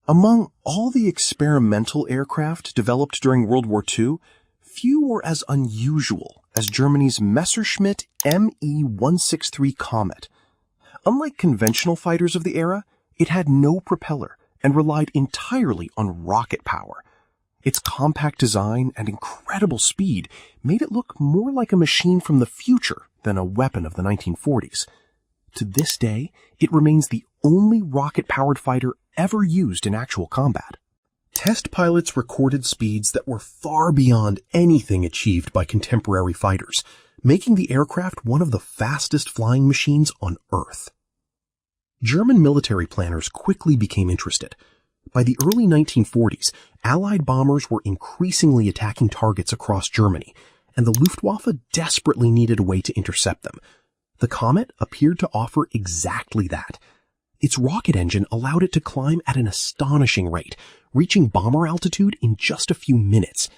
Among all the experimental aircraft developed during World War II, few were as unusual as Germany's Messerschmitt Me 163 Komet. Unlike conventional fighters of the era, it had no propeller and relied entirely on rocket power. Its compact design and incredible speed made it look more like a machine from the future than a weapon of the 1940s. To this day, it remains the only rocket-powered fighter ever used in actual combat. Test pilots recorded speeds that were far beyond anything achieved by contemporary fighters, making the aircraft one of the fastest flying machines on Earth. German military planners quickly became interested. By the early 1940s, Allied bombers were increasingly attacking targets across Germany, and the Luftwaffe desperately needed a way to intercept them. The Komet appeared to offer exactly that. Its rocket engine allowed it to climb at an astonishing rate, reaching bomber altitude in just a few minutes.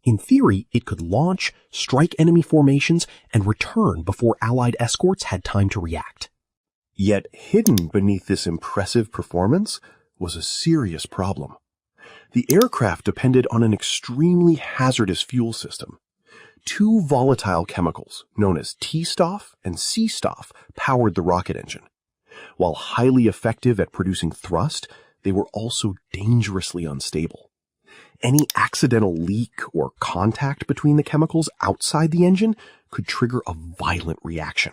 In theory, it could launch, strike enemy formations, and return before Allied escorts had time to react. Yet hidden beneath this impressive performance was a serious problem. The aircraft depended on an extremely hazardous fuel system. Two volatile chemicals, known as T-Stoff and C-Stoff, powered the rocket engine. While highly effective at producing thrust, they were also dangerously unstable. Any accidental leak or contact between the chemicals outside the engine could trigger a violent reaction.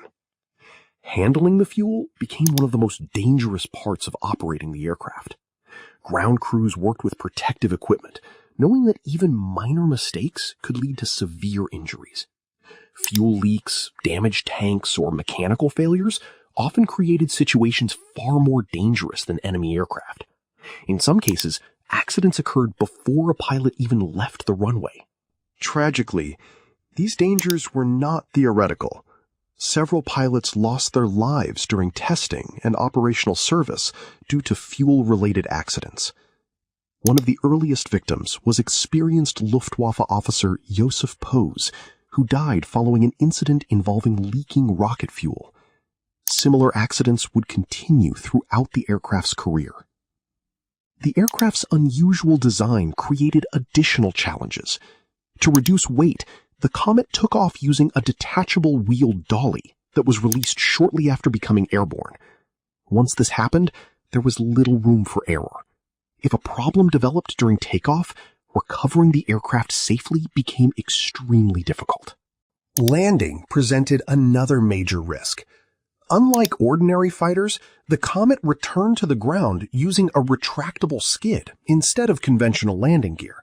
Handling the fuel became one of the most dangerous parts of operating the aircraft. Ground crews worked with protective equipment, knowing that even minor mistakes could lead to severe injuries. Fuel leaks, damaged tanks, or mechanical failures often created situations far more dangerous than enemy aircraft. In some cases, accidents occurred before a pilot even left the runway. Tragically, these dangers were not theoretical. Several pilots lost their lives during testing and operational service due to fuel-related accidents. One of the earliest victims was experienced Luftwaffe officer Josef Pose, who died following an incident involving leaking rocket fuel. Similar accidents would continue throughout the aircraft's career. The aircraft's unusual design created additional challenges. To reduce weight, the Komet took off using a detachable wheel dolly that was released shortly after becoming airborne. Once this happened, there was little room for error. If a problem developed during takeoff, recovering the aircraft safely became extremely difficult. Landing presented another major risk. Unlike ordinary fighters, the Komet returned to the ground using a retractable skid instead of conventional landing gear.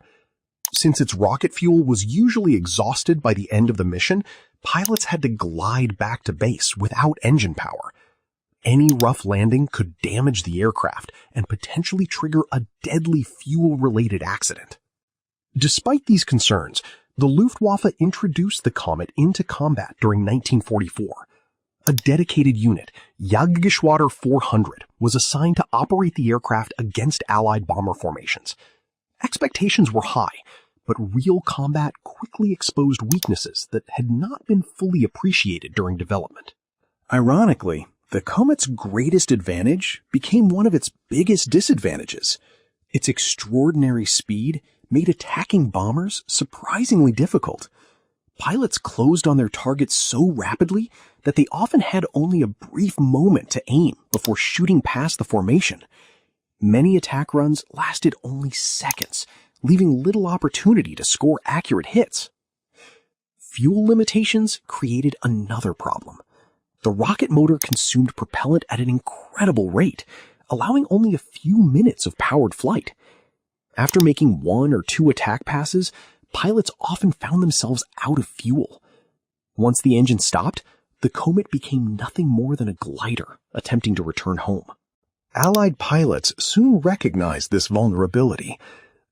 Since its rocket fuel was usually exhausted by the end of the mission, pilots had to glide back to base without engine power. Any rough landing could damage the aircraft and potentially trigger a deadly fuel-related accident. Despite these concerns, the Luftwaffe introduced the Komet into combat during 1944. A dedicated unit, Jagdgeschwader 400, was assigned to operate the aircraft against Allied bomber formations. Expectations were high, but real combat quickly exposed weaknesses that had not been fully appreciated during development. Ironically, the Komet's greatest advantage became one of its biggest disadvantages. Its extraordinary speed made attacking bombers surprisingly difficult. Pilots closed on their targets so rapidly that they often had only a brief moment to aim before shooting past the formation. Many attack runs lasted only seconds, leaving little opportunity to score accurate hits. Fuel limitations created another problem. The rocket motor consumed propellant at an incredible rate, allowing only a few minutes of powered flight. After making one or two attack passes, pilots often found themselves out of fuel. Once the engine stopped, the Komet became nothing more than a glider attempting to return home. Allied pilots soon recognized this vulnerability.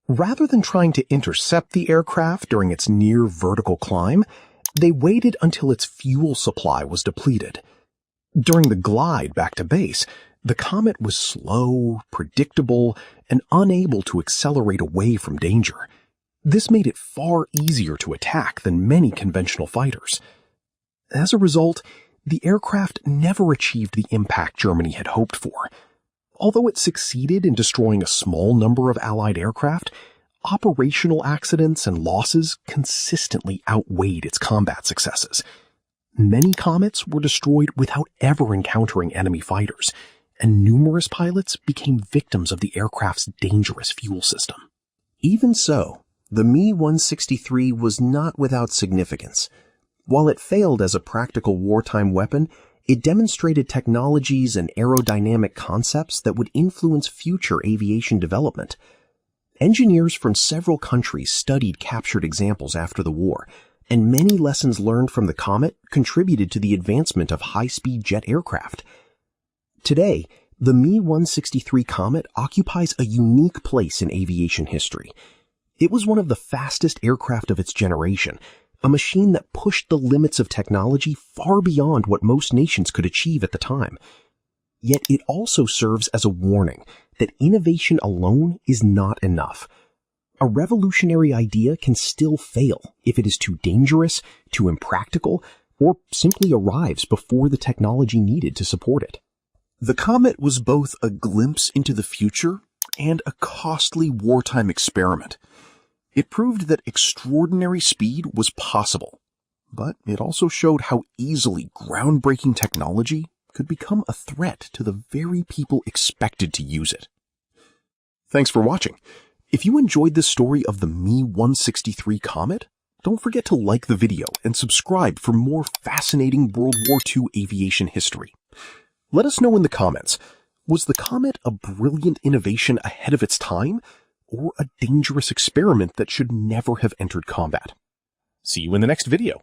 Rather than trying to intercept the aircraft during its near vertical climb, they waited until its fuel supply was depleted. During the glide back to base, the Komet was slow, predictable, and unable to accelerate away from danger. This made it far easier to attack than many conventional fighters. As a result, the aircraft never achieved the impact Germany had hoped for. Although it succeeded in destroying a small number of Allied aircraft, operational accidents and losses consistently outweighed its combat successes. Many Komets were destroyed without ever encountering enemy fighters, and numerous pilots became victims of the aircraft's dangerous fuel system. Even so, the Me-163 was not without significance. While it failed as a practical wartime weapon, it demonstrated technologies and aerodynamic concepts that would influence future aviation development. Engineers from several countries studied captured examples after the war, and many lessons learned from the Komet contributed to the advancement of high-speed jet aircraft. Today, the Me-163 Komet occupies a unique place in aviation history. It was one of the fastest aircraft of its generation, a machine that pushed the limits of technology far beyond what most nations could achieve at the time. Yet it also serves as a warning that innovation alone is not enough. A revolutionary idea can still fail if it is too dangerous, too impractical, or simply arrives before the technology needed to support it. The Komet was both a glimpse into the future and a costly wartime experiment. It proved that extraordinary speed was possible, but it also showed how easily groundbreaking technology could become a threat to the very people expected to use it. Thanks for watching. If you enjoyed this story of the Me-163 Komet, don't forget to like the video and subscribe for more fascinating World War II aviation history. Let us know in the comments, was the Komet a brilliant innovation ahead of its time, or a dangerous experiment that should never have entered combat? See you in the next video.